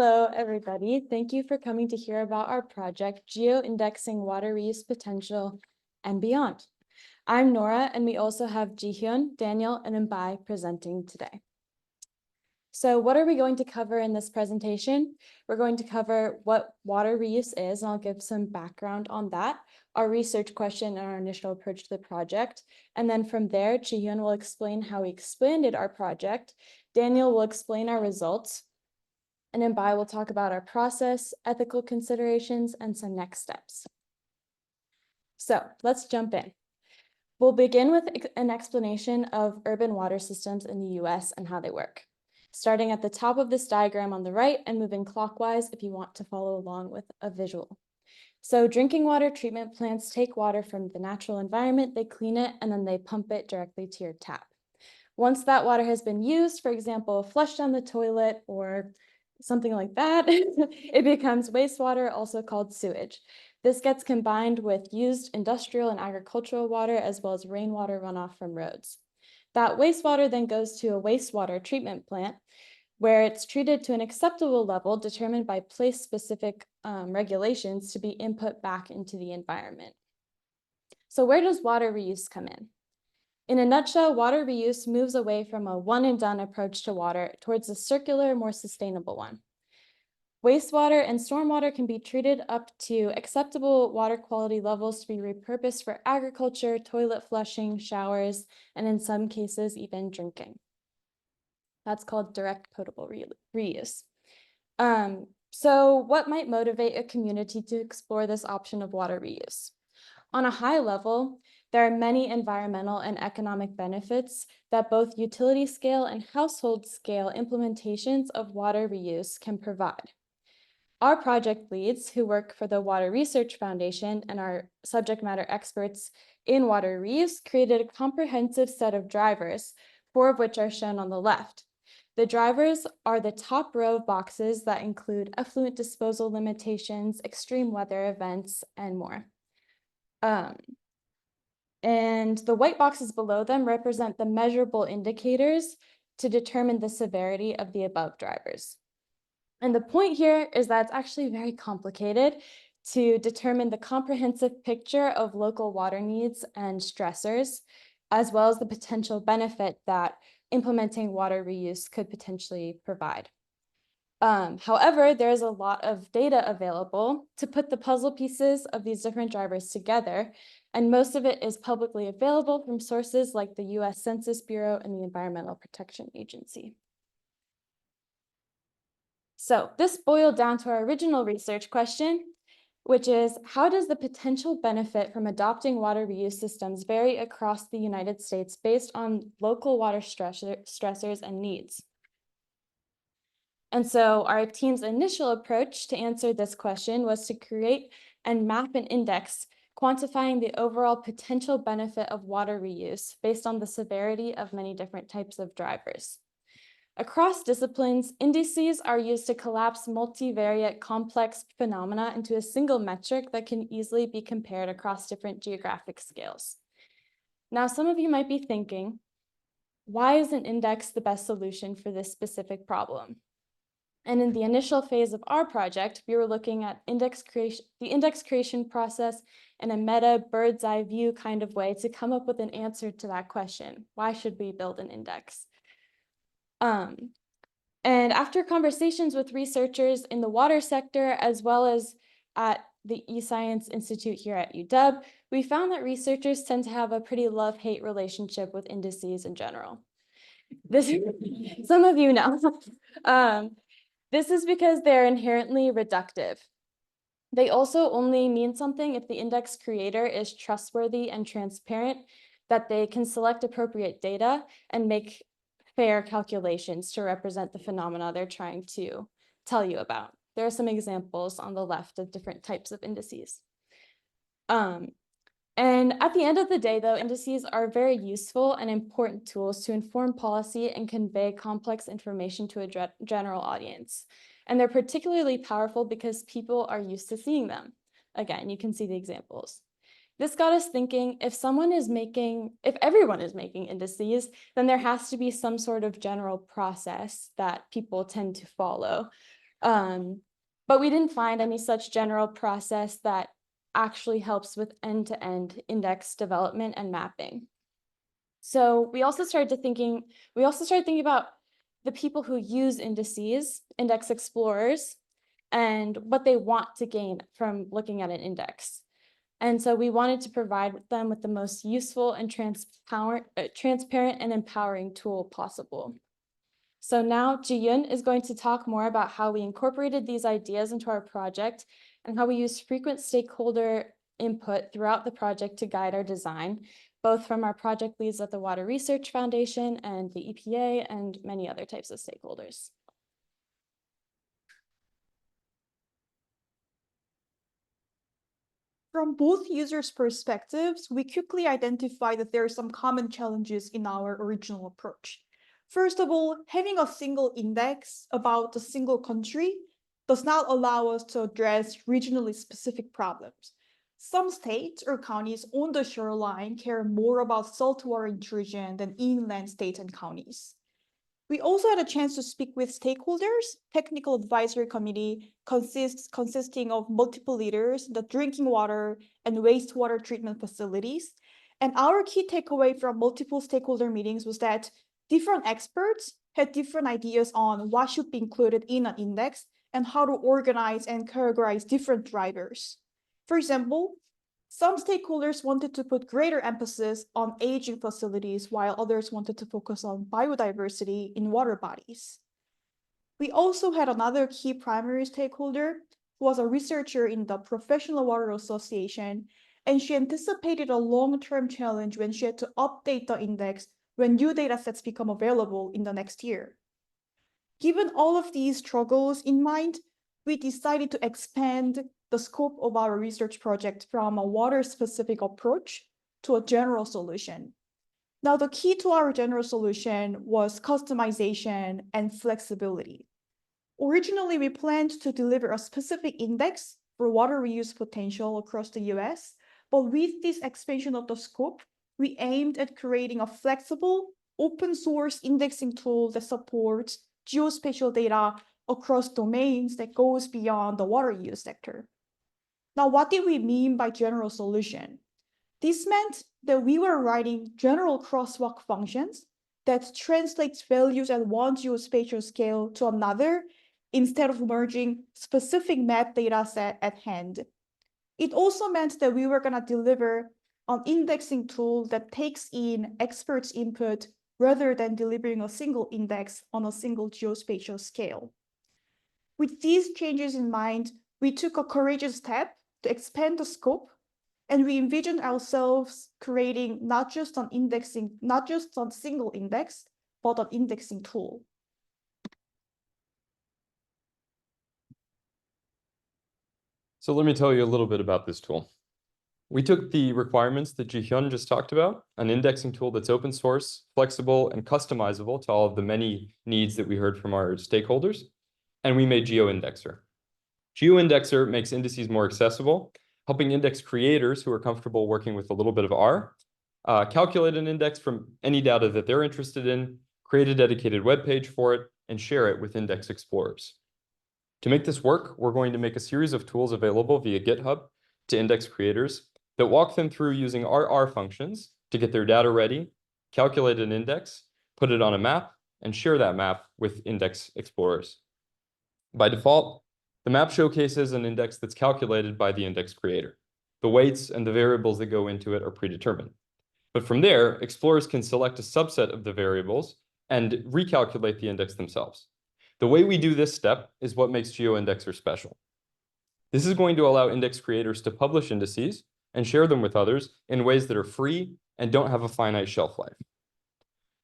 Hello, everybody. Thank you for coming to hear about our project, Geo-Indexing Water Reuse Potential and Beyond. I'm Nora, and we also have Jihyun, Daniel, and Mbai presenting today. So what are we going to cover in this presentation? We're going to cover what water reuse is, and I'll give some background on that, our research question and our initial approach to the project. And then from there, Jihyun will explain how we expanded our project. Daniel will explain our results. And then Bai will talk about our process, ethical considerations, and some next steps. So let's jump in. We'll begin with an explanation of urban water systems in the US and how they work, starting at the top of this diagram on the right and moving clockwise if you want to follow along with a visual. So drinking water treatment plants take water from the natural environment, they clean it, and then they pump it directly to your tap. Once that water has been used, for example, flushed down the toilet or something like that, it becomes wastewater, also called sewage. This gets combined with used industrial and agricultural water, as well as rainwater runoff from roads. That wastewater then goes to a wastewater treatment plant, where it's treated to an acceptable level determined by place-specific regulations to be input back into the environment. So where does water reuse come in? In a nutshell, water reuse moves away from a one-and-done approach to water towards a circular, more sustainable one. Wastewater and stormwater can be treated up to acceptable water quality levels to be repurposed for agriculture, toilet flushing, showers, and in some cases, even drinking. That's called direct potable reuse. So what might motivate a community to explore this option of water reuse? On a high level, there are many environmental and economic benefits that both utility scale and household scale implementations of water reuse can provide. Our project leads, who work for the Water Research Foundation and are subject matter experts in water reuse, created a comprehensive set of drivers, 4 of which are shown on the left. The drivers are the top row of boxes that include effluent disposal limitations, extreme weather events, and more. And the white boxes below them represent the measurable indicators to determine the severity of the above drivers. And the point here is that it's actually very complicated to determine the comprehensive picture of local water needs and stressors, as well as the potential benefit that implementing water reuse could potentially provide. However, there is a lot of data available to put the puzzle pieces of these different drivers together, and most of it is publicly available from sources like the US Census Bureau and the Environmental Protection Agency. So this boiled down to our original research question, which is, how does the potential benefit from adopting water reuse systems vary across the United States based on local water stressors and needs? And so our team's initial approach to answer this question was to create and map an index quantifying the overall potential benefit of water reuse based on the severity of many different types of drivers. Across disciplines, indices are used to collapse multivariate complex phenomena into a single metric that can easily be compared across different geographic scales. Now, some of you might be thinking, why is an index the best solution for this specific problem? And in the initial phase of our project, we were looking at the index creation process in a meta bird's eye view kind of way to come up with an answer to that question. Why should we build an index? And after conversations with researchers in the water sector, as well as at the eScience Institute here at UW, we found that researchers tend to have a pretty love-hate relationship with indices in general. Some of you know. This is because they're inherently reductive. They also only mean something if the index creator is trustworthy and transparent, that they can select appropriate data and make fair calculations to represent the phenomena they're trying to tell you about. There are some examples on the left of different types of indices. And at the end of the day, though, indices are very useful and important tools to inform policy and convey complex information to a general audience. And they're particularly powerful because people are used to seeing them. Again, you can see the examples. This got us thinking, if everyone is making indices, then there has to be some sort of general process that people tend to follow. But we didn't find any such general process that actually helps with end-to-end index development and mapping. So we also started thinking about the people who use indices, index explorers, and what they want to gain from looking at an index. And so we wanted to provide them with the most useful and transparent and empowering tool possible. So now Ji-Yun is going to talk more about how we incorporated these ideas into our project and how we used frequent stakeholder input throughout the project to guide our design, both from our project leads at the Water Research Foundation and the EPA and many other types of stakeholders. From both users' perspectives, we quickly identified that there are some common challenges in our original approach. First of all, having a single index about a single country does not allow us to address regionally specific problems. Some states or counties on the shoreline care more about saltwater intrusion than inland states and counties. We also had a chance to speak with stakeholders. Technical advisory committee consisting of multiple leaders, the drinking water and wastewater treatment facilities. And our key takeaway from multiple stakeholder meetings was that different experts had different ideas on what should be included in an index and how to organize and categorize different drivers. For example, some stakeholders wanted to put greater emphasis on aging facilities, while others wanted to focus on biodiversity in water bodies. We also had another key primary stakeholder who was a researcher in the Professional Water Association, and she anticipated a long-term challenge when she had to update the index when new data sets become available in the next year. Given all of these struggles in mind, we decided to expand the scope of our research project from a water-specific approach to a general solution. Now, the key to our general solution was customization and flexibility. Originally, we planned to deliver a specific index for water reuse potential across the US, but with this expansion of the scope, we aimed at creating a flexible, open source indexing tool that supports geospatial data across domains that goes beyond the water use sector. Now, what did we mean by general solution? This meant that we were writing general crosswalk functions that translates values at one geospatial scale to another instead of merging specific map data set at hand. It also meant that we were going to deliver an indexing tool that takes in experts' input rather than delivering a single index on a single geospatial scale. With these changes in mind, we took a courageous step to expand the scope, and we envisioned ourselves creating not just a single index, but an indexing tool. So let me tell you a little bit about this tool. We took the requirements that Ji-Hyun just talked about, an indexing tool that's open source, flexible, and customizable to all of the many needs that we heard from our stakeholders, and we made GeoIndexer. GeoIndexer makes indices more accessible, helping index creators who are comfortable working with a little bit of R, calculate an index from any data that they're interested in, create a dedicated web page for it, and share it with index explorers. To make this work, we're going to make a series of tools available via GitHub to index creators that walk them through using our R functions to get their data ready, calculate an index, put it on a map, and share that map with index explorers. By default, the map showcases an index that's calculated by the index creator. The weights and the variables that go into it are predetermined. But from there, explorers can select a subset of the variables and recalculate the index themselves. The way we do this step is what makes GeoIndexer special. This is going to allow index creators to publish indices and share them with others in ways that are free and don't have a finite shelf life.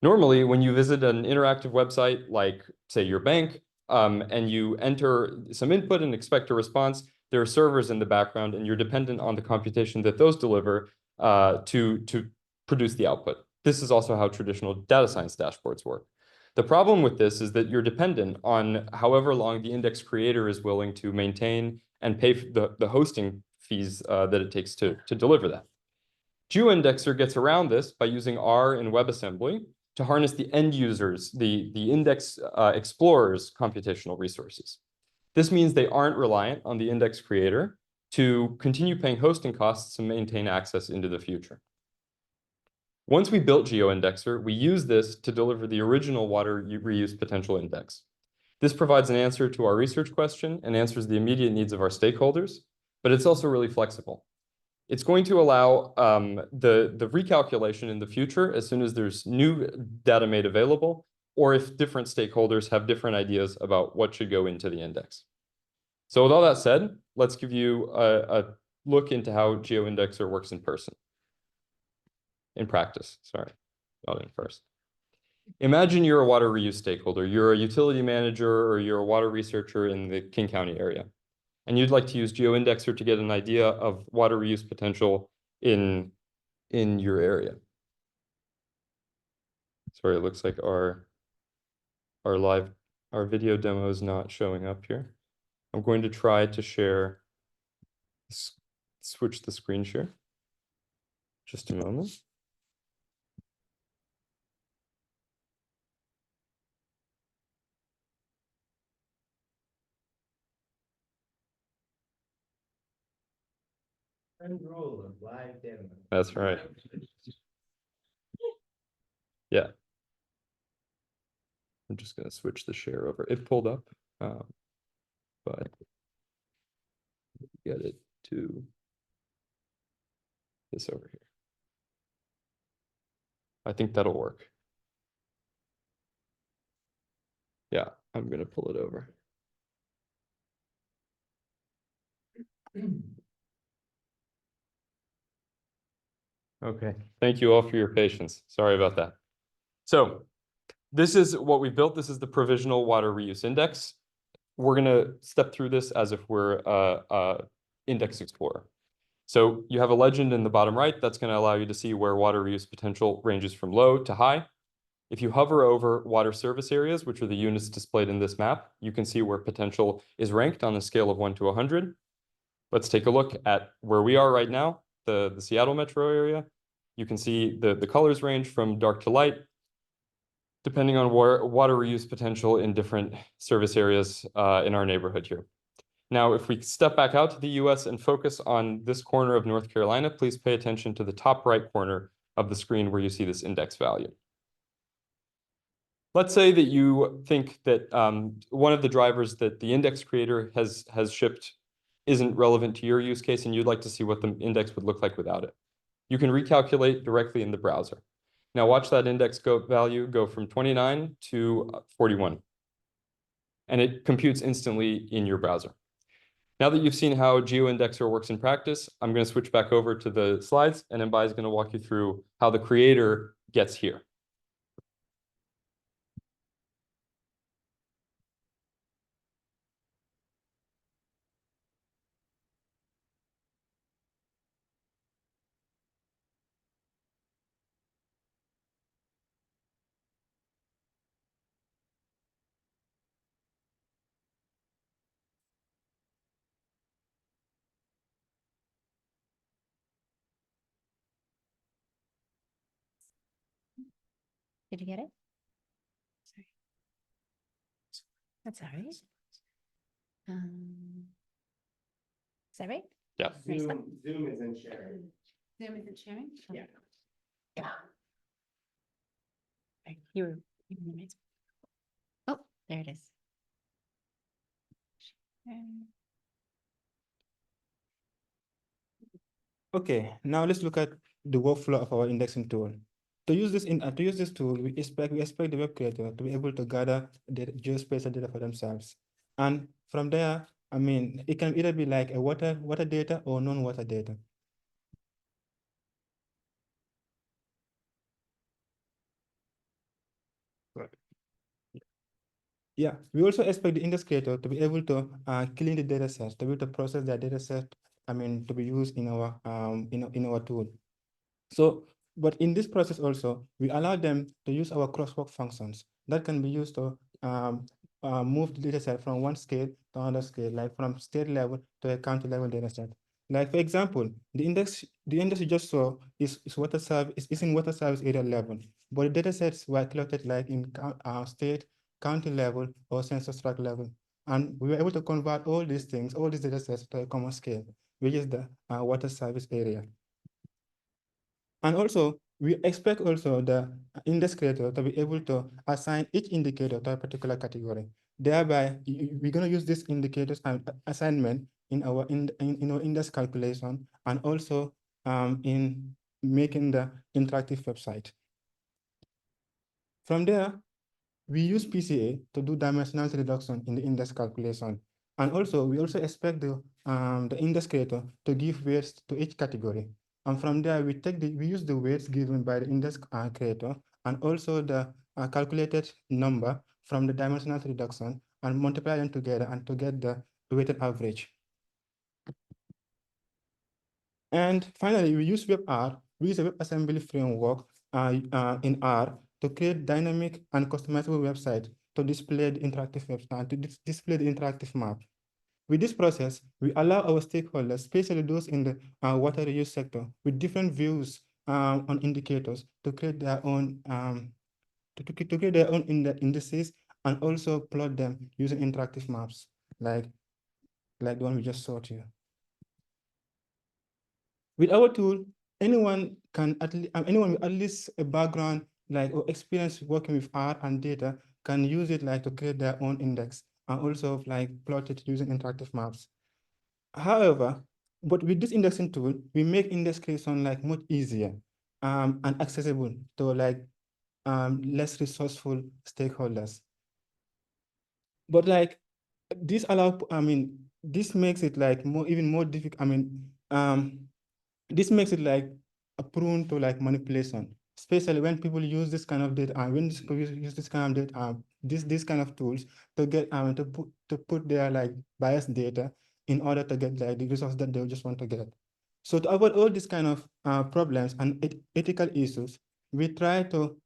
Normally, when you visit an interactive website like, say, your bank, and you enter some input and expect a response, there are servers in the background, and you're dependent on the computation that those deliver to produce the output. This is also how traditional data science dashboards work. The problem with this is that you're dependent on however long the index creator is willing to maintain and pay for the hosting fees that it takes to deliver that. GeoIndexer gets around this by using R and WebAssembly to harness the end users, the index explorers' computational resources. This means they aren't reliant on the index creator to continue paying hosting costs to maintain access into the future. Once we built GeoIndexer, we used this to deliver the original water reuse potential index. This provides an answer to our research question and answers the immediate needs of our stakeholders, but it's also really flexible. It's going to allow the recalculation in the future as soon as there's new data made available, or if different stakeholders have different ideas about what should go into the index. So with all that said, let's give you a look into how GeoIndexer works in practice, sorry, not in first. Imagine you're a water reuse stakeholder. You're a utility manager or you're a water researcher in the King County area. And you'd like to use GeoIndexer to get an idea of water reuse potential in your area. Sorry, it looks like our video demo is not showing up here. I'm going to try to share, switch the screen share. Just a moment. That's right. Yeah. I'm just going to switch the share over. It pulled up, but get it to this over here. I think that'll work. Yeah, I'm going to pull it over. Okay, thank you all for your patience. Sorry about that. So this is what we built. This is the provisional water reuse index. We're going to step through this as if we're a index explorer. So you have a legend in the bottom right that's going to allow you to see where water reuse potential ranges from low to high. If you hover over water service areas, which are the units displayed in this map, you can see where potential is ranked on a scale of 1 to 100. Let's take a look at where we are right now, the Seattle metro area. You can see the colors range from dark to light, depending on water reuse potential in different service areas in our neighborhood here. Now, if we step back out to the US and focus on this corner of North Carolina, please pay attention to the top right corner of the screen where you see this index value. Let's say that you think that one of the drivers that the index creator has shipped isn't relevant to your use case, and you'd like to see what the index would look like without it. You can recalculate directly in the browser. Now watch that index value go from 29 to 41. And it computes instantly in your browser. Now that you've seen how GeoIndexer works in practice, I'm going to switch back over to the slides, and Mbai is going to walk you through how the creator gets here. Did you get it? Sorry. That's all right. Is that right? Yeah. Zoom isn't sharing. Zoom isn't sharing? Yeah. Yeah. You were amazing. Oh, there it is. Okay, now let's look at the workflow of our indexing tool. To use this tool, we expect the web creator to be able to gather the geospatial data for themselves. And from there, I mean, it can either be like a water data or non-water data. Yeah, we also expect the index creator to be able to clean the data set, to be able to process that data set, I mean, to be used in our in our tool. So, but in this process also, we allow them to use our crosswalk functions that can be used to move the data set from one scale to another scale, like from state level to a county level data set. Like for example, the index you just saw is in water service area level, but the data sets were collected like in state, county level, or census tract level. And we were able to convert all these things, all these data sets to a common scale, which is the water service area. And also, we expect also the index creator to be able to assign each indicator to a particular category. Thereby, we're going to use this indicators and assignment in our index calculation, and also in making the interactive website. From there, we use PCA to do dimensionality reduction in the index calculation. And also, we also expect the index creator to give weights to each category. And from there, we use the weights given by the index creator and also the calculated number from the dimensionality reduction and multiply them together and to get the weighted average. And finally, we use WebR. We use a WebAssembly framework in R to create dynamic and customizable website to display the interactive website, to display the interactive map. With this process, we allow our stakeholders, especially those in the water reuse sector, with different views on indicators to create their own to create their own indices and also plot them using interactive maps, like the one we just saw here. With our tool, anyone with at least a background or experience working with R and data can use it to create their own index and also plot it using interactive maps. However, but with this indexing tool, we make index creation much easier and accessible to less resourceful stakeholders. But this this makes it even more difficult. This makes it prone to manipulation, especially when people use this kind of data and when people use this kind of data, this kind of tools to get to put their biased data in order to get the results that they just want to get. So to avoid all these kind of problems and ethical issues, we try to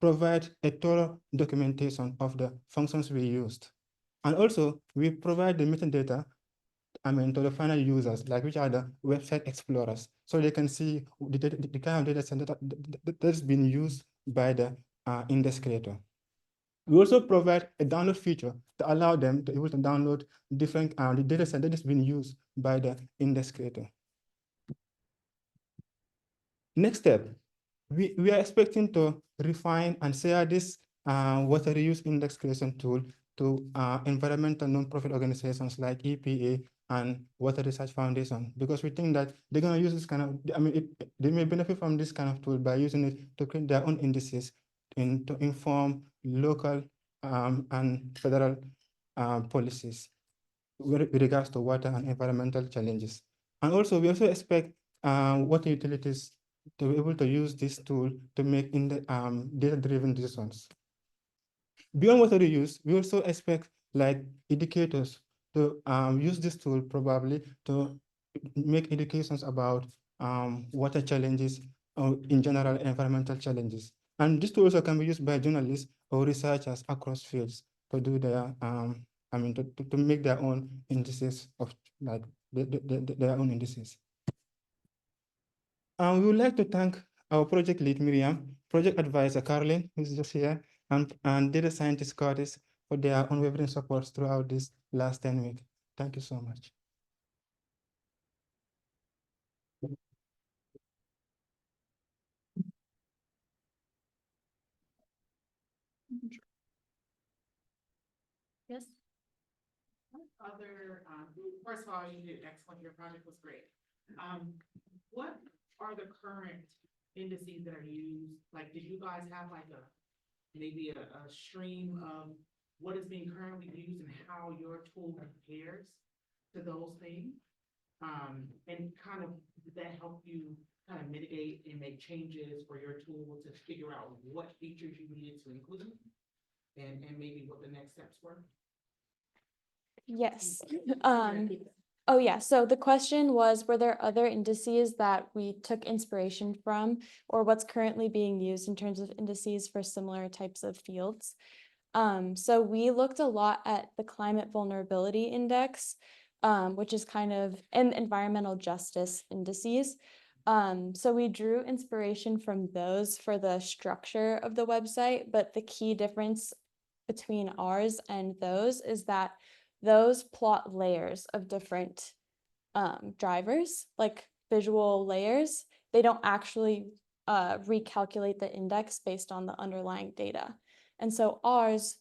provide a thorough documentation of the functions we used. And also we provide the metadata to the final users, which are the website explorers, so they can see the kind of data set that's been used by the index creator. We also provide a download feature to allow them to able to download different the data set that is being used by the index creator. Next step, we are expecting to refine and share this water reuse index creation tool to environmental nonprofit organizations like EPA and Water Research Foundation, because we think that they're going to use this kind of, they may benefit from this kind of tool by using it to create their own indices and to inform local and federal policies with regards to water and environmental challenges. And also, we also expect water utilities to be able to use this tool to make data-driven decisions. Beyond water reuse, we also expect educators to use this tool probably to make educations about water challenges or in general environmental challenges. And this tool also can be used by journalists or researchers across fields to do their to make their own indices of their own indices. We would like to thank our project lead, Miriam, project advisor, Caroline, who's just here, and data scientist, Curtis, for their unwavering support throughout this last 10 weeks. Thank you so much. Yes. First of all, you did excellent. Your project was great. What are the current indices that are used? Did you guys have maybe a stream of what is being currently used and how your tool compares to those things? And did that help you mitigate and make changes for your tool to figure out what features you needed to include and maybe what the next steps were? Yes. Oh yeah, so the question was, were there other indices that we took inspiration from, or what's currently being used in terms of indices for similar types of fields? So we looked a lot at the Climate Vulnerability Index, which is and environmental justice indices. So we drew inspiration from those for the structure of the website, but the key difference between ours and those is that those plot layers of different drivers, like visual layers. They don't actually recalculate the index based on the underlying data. And so ours,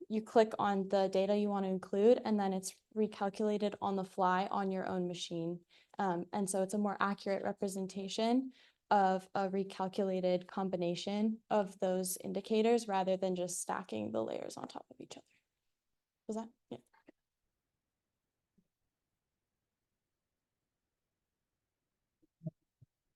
you click on the data you want to include, and then it's recalculated on the fly on your own machine. And so it's a more accurate representation of a recalculated combination of those indicators rather than just stacking the layers on top of each other. Was that? Yeah.